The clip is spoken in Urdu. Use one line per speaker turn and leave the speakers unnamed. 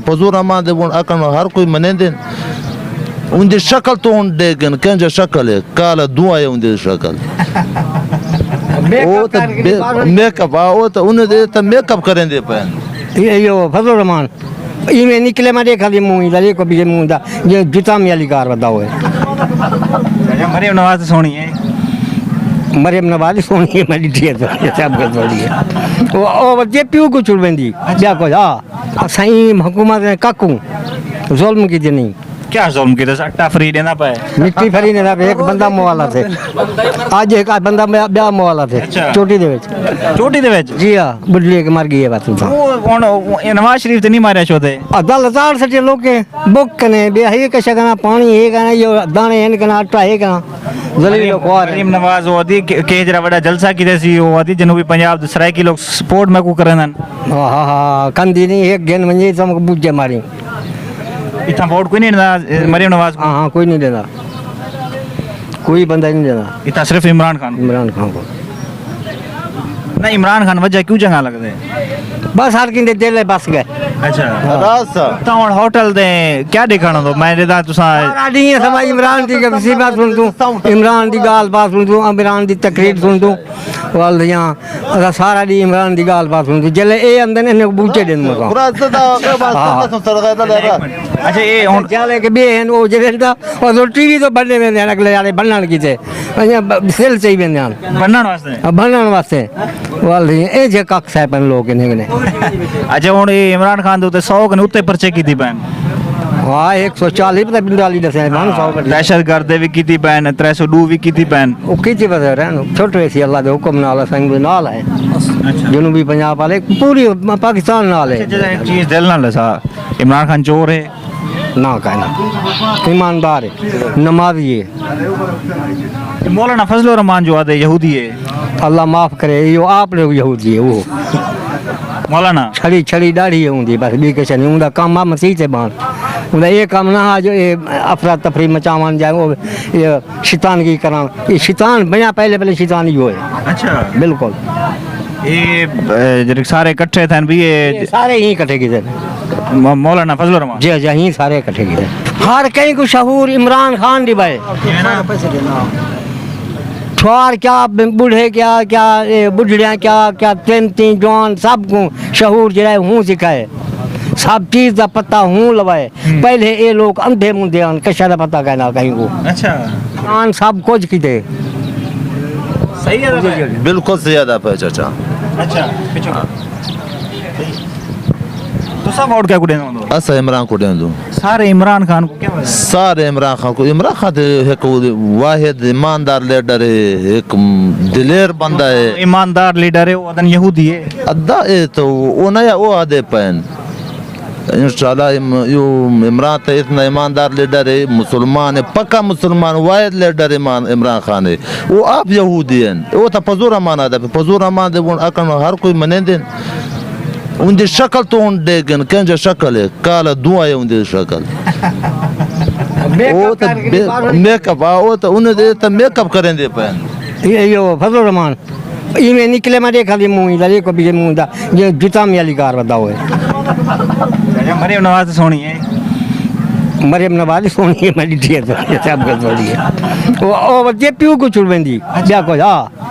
فضول رحمان دے اکن ہر کوئی منے ان دی شکل تو ہن دیکھن کنجا شکل ہے کالا دعا ہے ان دی شکل وہ تو میک اپ وہ تو ان دے تو میک اپ کریں دے پین
یہ فضل رحمان یہ میں نکلے میں دیکھا دی منہ دا کو بھی منہ دا یہ جتا میں علی کار بتاؤ ہے
مریم نواز سونی ہے
مریم نواز سونی ہے میں ڈٹھی ہے سب کو سونی ہے وہ جے پیو کو چھڑ ویندی بیا کو ہاں سائیں حکومت نے ککوں ظلم کی نہیں
کیا ظلم کی اٹا فری دینا پائے
مٹی فری نے ایک بندہ موالا تھے آج ایک بندہ بیا موالا تھے چوٹی دے وچ
چوٹی دے وچ
جی ہاں بڈلی کے مر گئی ہے بات
وہ کون نواز شریف تے نہیں ماریا چوتے
دل زار سٹے لوگ بک کنے بے ہے کہ شگنا پانی ہے کنا یہ دانے ہیں کنا آٹا ہے کنا ذلیل خوار
مریم نواز وہ دی کیجرا بڑا جلسہ کیتے سی وہ دی جنوبی پنجاب دے سرائکی لوگ سپورٹ میں کو کرنن
ہاں ہاں کندی نہیں ایک گن منجے سم بوجے ماری
اتنا ووٹ کوئی نہیں دینا مریم نواز کو
ہاں ہاں کوئی نہیں دینا کوئی بندہ نہیں دینا
اتنا صرف عمران خان
عمران خان کو
نہ عمران خان وجہ کیوں چنگا لگتا ہے
بس ہر کندے دل بس گئے
اچھا
راستہ
تا ہن ہوٹل دے کیا دکھانا تو میں دا تساں
راڈی ہے سمجھ عمران دی کسی بات سن تو عمران دی گال بات سن تو عمران دی تقریر سن تو والدیاں سارا دی عمران دی گال بات سن تو جلے اے اندر نے بوچے دین مکا
راستہ دا بس سرغا دا
اچھا اے ہن
جالے کے بے ہیں وہ جڑے دا اور ٹی وی تو بننے میں اگلے والے بنن کیتے سیل چاہیے بندیاں
بنن واسطے
بنن واسطے والدیاں اے جے کک صاحب لوگ نے
اچھا ہن عمران خان دے 100 کنے اوتے پرچے کیتی پین
ہاں 140 پتہ 42 دسے مان 100
دہشت گرد بھی کیتی پین 302 بھی کیتی پین
وہ کیتی پتہ رہن چھوٹے سی اللہ دے حکم نال سنگ نال ہے جنوبی پنجاب والے پوری پاکستان نال ہے
ایک چیز دل نہ لسا عمران خان چور ہے
نہ کہنا ایماندار ہے نمازی ہے
مولانا فضل الرحمان جو آدھے یہودی ہے
اللہ معاف کرے یہ آپ لوگ یہودی ہے وہ
مولانا
چھڑی چھڑی داڑھی ہے ہوندی بس بھی کچھ نہیں اوندا کام آ مسیح سے بان اوندا یہ کام نہ جو افراتفری مچاون جائے وہ یہ شیطان کی کران یہ شیطان بنا پہلے شیطان ہی ہوئے
اچھا
بالکل
یہ سارے اکٹھے تھے بھی یہ
سارے ہی اکٹھے کی تھے
مولانا فضل الرحمان
جی جی ہی سارے اکٹھے کی تھے ہر کہیں کو شہور عمران خان دی بھائی چھوار کیا بوڑھے کیا کیا بڑھڑیاں کیا کیا تین جوان سب کو شہور جڑا ہوں سکھائے سب چیز دا پتہ ہوں لوائے پہلے یہ لوگ اندھے مندے آن کشا دا پتہ کہنا کہیں کو
اچھا
آن سب کچھ کی دے
صحیح ہے
بالکل زیادہ پہ چچا
اچھا تو سب ووٹ کیا کوڑے نو
اسا عمران کو دیں دو
سارے عمران خان کو کیا وجہ
سارے عمران خان کو عمران خان ایک واحد ایماندار لیڈر ہے ایک دلیر بندہ ہے
ایماندار لیڈر ہے وہ ادن یہودی ہے
ادا ہے تو وہ نیا وہ آدھے پین انشاءاللہ عمران تو اتنا ایماندار لیڈر ہے مسلمان ہے پکا مسلمان واحد لیڈر عمران خان ہے وہ آپ یہودی ہیں وہ تو فضول رحمان آدھا فضول رحمان دے اکن ہر کوئی منے دیں ان دی شکل تو ہن دیکھن کنجا شکل ہے کالا دعا ہے ان دی شکل وہ تو میک اپ وہ تو ان دے تو میک اپ کریں دے پین
یہ فضل الرحمان یہ میں نکلے میں دیکھا دی منہ دا کو بھی منہ دا یہ جتا میں علی کار بتاؤ ہے
مریم نواز سونی ہے
مریم نواز سونی ہے میں ڈٹھی ہے سب کو سونی ہے وہ جے پیو کو چھڑ ویندی بیا کو ہاں